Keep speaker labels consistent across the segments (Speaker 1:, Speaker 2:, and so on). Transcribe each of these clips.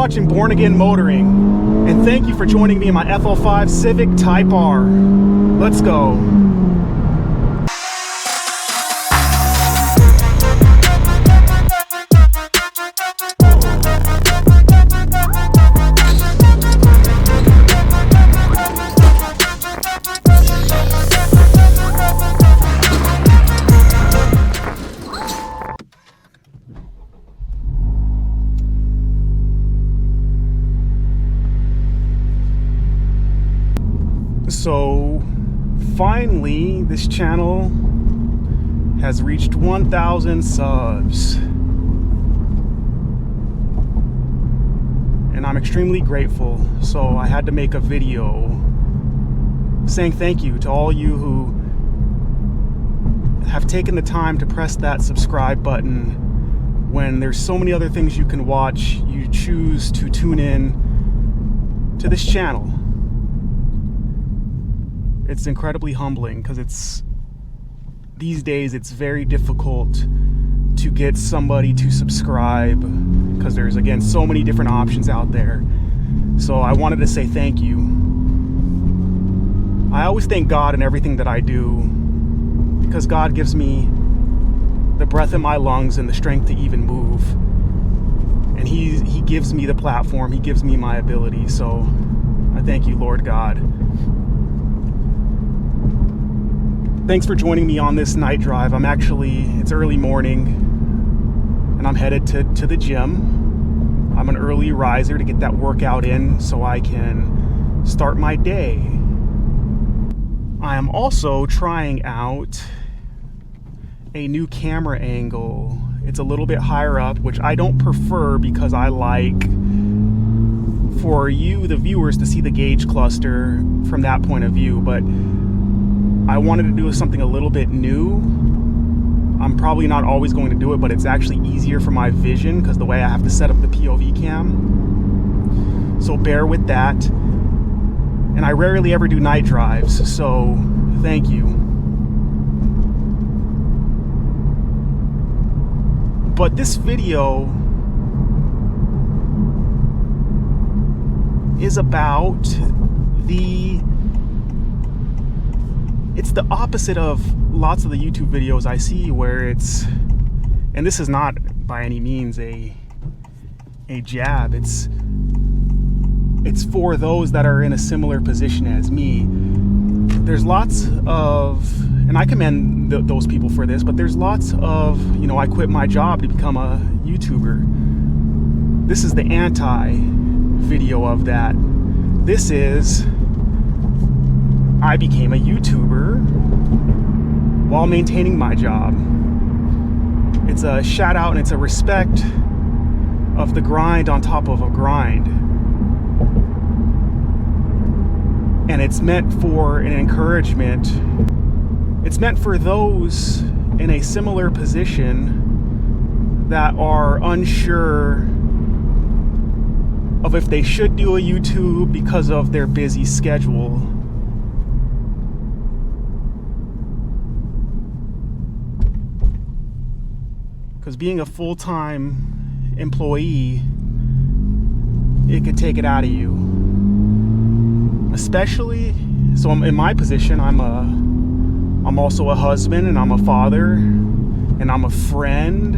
Speaker 1: watching Born Again Motoring, and thank you for joining me in my FL5 Civic Type R. Let's go. So finally, this channel has reached 1,000 subs, and I'm extremely grateful. So I had to make a video saying thank you to all you who have taken the time to press that subscribe button. When there's so many other things you can watch, you choose to tune in to this channel. It's incredibly humbling because these days it's very difficult to get somebody to subscribe because there's, again, so many different options out there. So I wanted to say thank you. I always thank God in everything that I do because God gives me the breath in my lungs and the strength to even move. And He gives me the platform. He gives me my ability. So I thank you, Lord God. Thanks for joining me on this night drive. It's early morning and I'm headed to the gym. I'm an early riser to get that workout in so I can start my day. I am also trying out a new camera angle. It's a little bit higher up, which I don't prefer because I like for you, the viewers, to see the gauge cluster from that point of view, but I wanted to do something a little bit new. I'm probably not always going to do it, but it's actually easier for my vision because the way I have to set up the POV cam. So bear with that. And I rarely ever do night drives, so thank you. But this video is about it's the opposite of lots of the YouTube videos I see where and this is not by any means a jab, it's for those that are in a similar position as me. There's lots of, and I commend those people for this, but there's lots of, I quit my job to become a YouTuber. This is the anti-video of that. This is, I became a YouTuber while maintaining my job. It's a shout out and it's a respect of the grind on top of a grind. And it's meant for an encouragement. It's meant for those in a similar position that are unsure of if they should do a YouTube because of their busy schedule. Because being a full-time employee, it could take it out of you. Especially, so in my position, I'm also a husband, and I'm a father, and I'm a friend.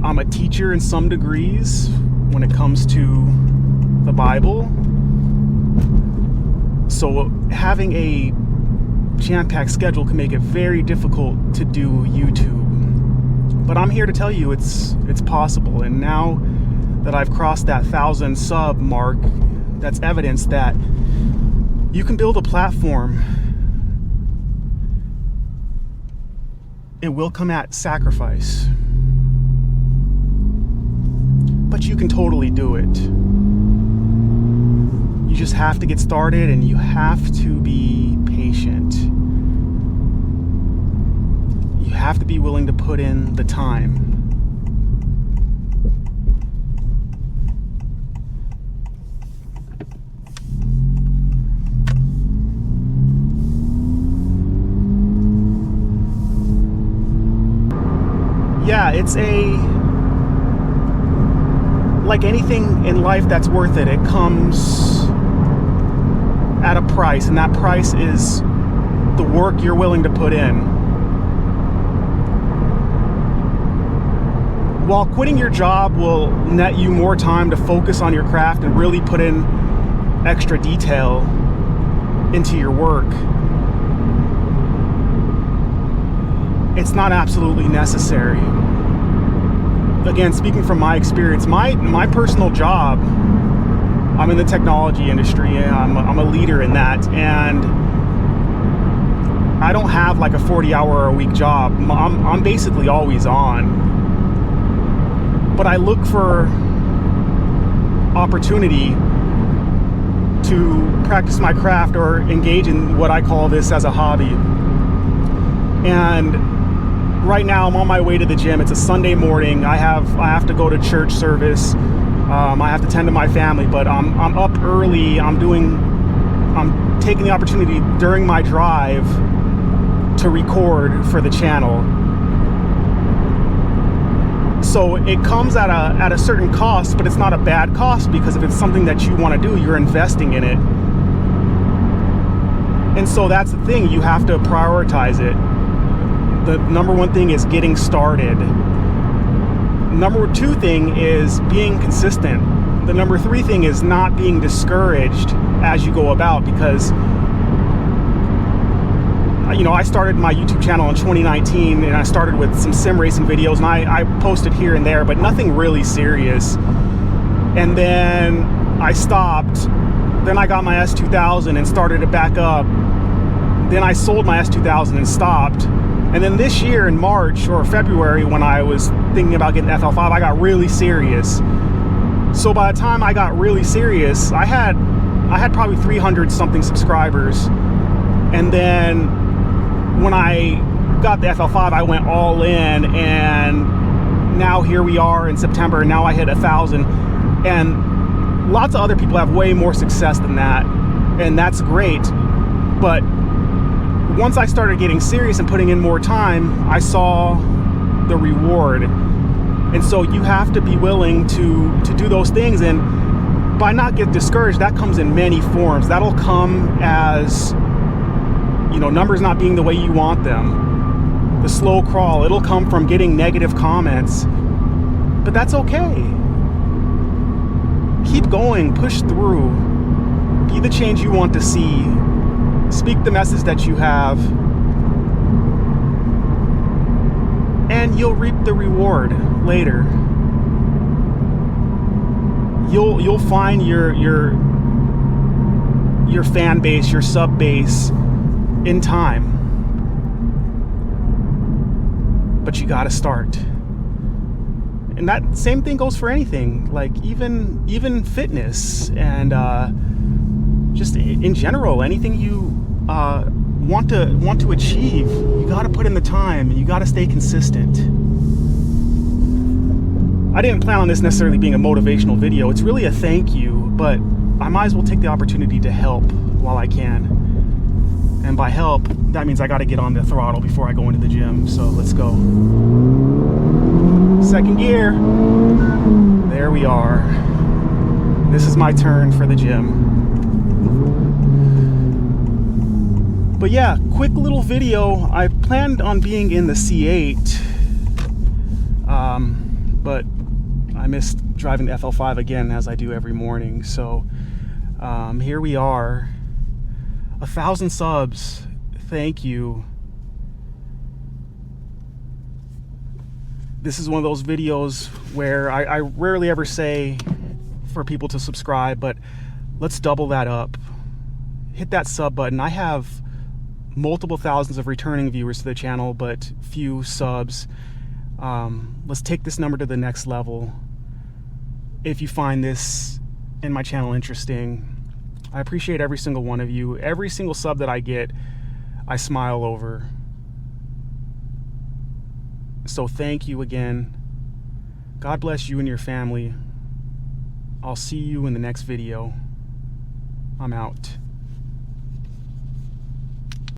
Speaker 1: I'm a teacher in some degrees when it comes to the Bible. So having a jam-packed schedule can make it very difficult to do YouTube. But I'm here to tell you it's possible. And now that I've crossed that 1,000 sub mark, that's evidence that you can build a platform. It will come at sacrifice, but you can totally do it. You just have to get started, and you have to be patient. You have to be willing to put in the time. Yeah, it's a like anything in life that's worth it, it comes at a price, and that price is the work you're willing to put in. While quitting your job will net you more time to focus on your craft and really put in extra detail into your work, it's not absolutely necessary. Again, speaking from my experience, my personal job, I'm in the technology industry, I'm a leader in that, and I don't have like a 40-hour-a-week job. I'm basically always on. But I look for opportunity to practice my craft or engage in what I call this as a hobby. And right now I'm on my way to the gym. It's a Sunday morning. I have to go to church service. I have to tend to my family, but I'm up early. I'm taking the opportunity during my drive to record for the channel. So it comes at a certain cost, but it's not a bad cost, because if it's something that you want to do, you're investing in it. And so that's the thing, you have to prioritize it. The number one thing is getting started. Number two thing is being consistent. The number three thing is not being discouraged as you go about, because I started my YouTube channel in 2019, and I started with some sim racing videos, and I posted here and there, but nothing really serious. And then I stopped. Then I got my S2000 and started it back up. Then I sold my S2000 and stopped. And then this year in March or February, when I was thinking about getting the FL5, I got really serious. So by the time I got really serious, I had probably 300 something subscribers. And then when I got the FL5, I went all in, and now here we are in September, and now I hit 1,000. And lots of other people have way more success than that, and that's great. But once I started getting serious and putting in more time, I saw the reward. And so you have to be willing to do those things, and by not get discouraged, that comes in many forms. That'll come as numbers not being the way you want them, the slow crawl. It'll come from getting negative comments, but that's okay. Keep going, push through, be the change you want to see, speak the message that you have, and you'll reap the reward later. You'll find your fan base, your sub base in time, but you got to start. And that same thing goes for anything, like even fitness, and just in general, anything you want to achieve. You got to put in the time, and you got to stay consistent. I didn't plan on this necessarily being a motivational video. It's really a thank you, but I might as well take the opportunity to help while I can. And by help, that means I got to get on the throttle before I go into the gym. So let's go. Second gear. There we are. This is my turn for the gym. But yeah, quick little video. I planned on being in the C8, but I missed driving the FL5 again, as I do every morning. So here we are. 1,000 subs. Thank you. This is one of those videos where I rarely ever say for people to subscribe, but let's double that up. Hit that sub button. I have multiple thousands of returning viewers to the channel, but few subs. Let's take this number to the next level. If you find this and my channel interesting, I appreciate every single one of you. Every single sub that I get, I smile over. So thank you again. God bless you and your family. I'll see you in the next video. I'm out.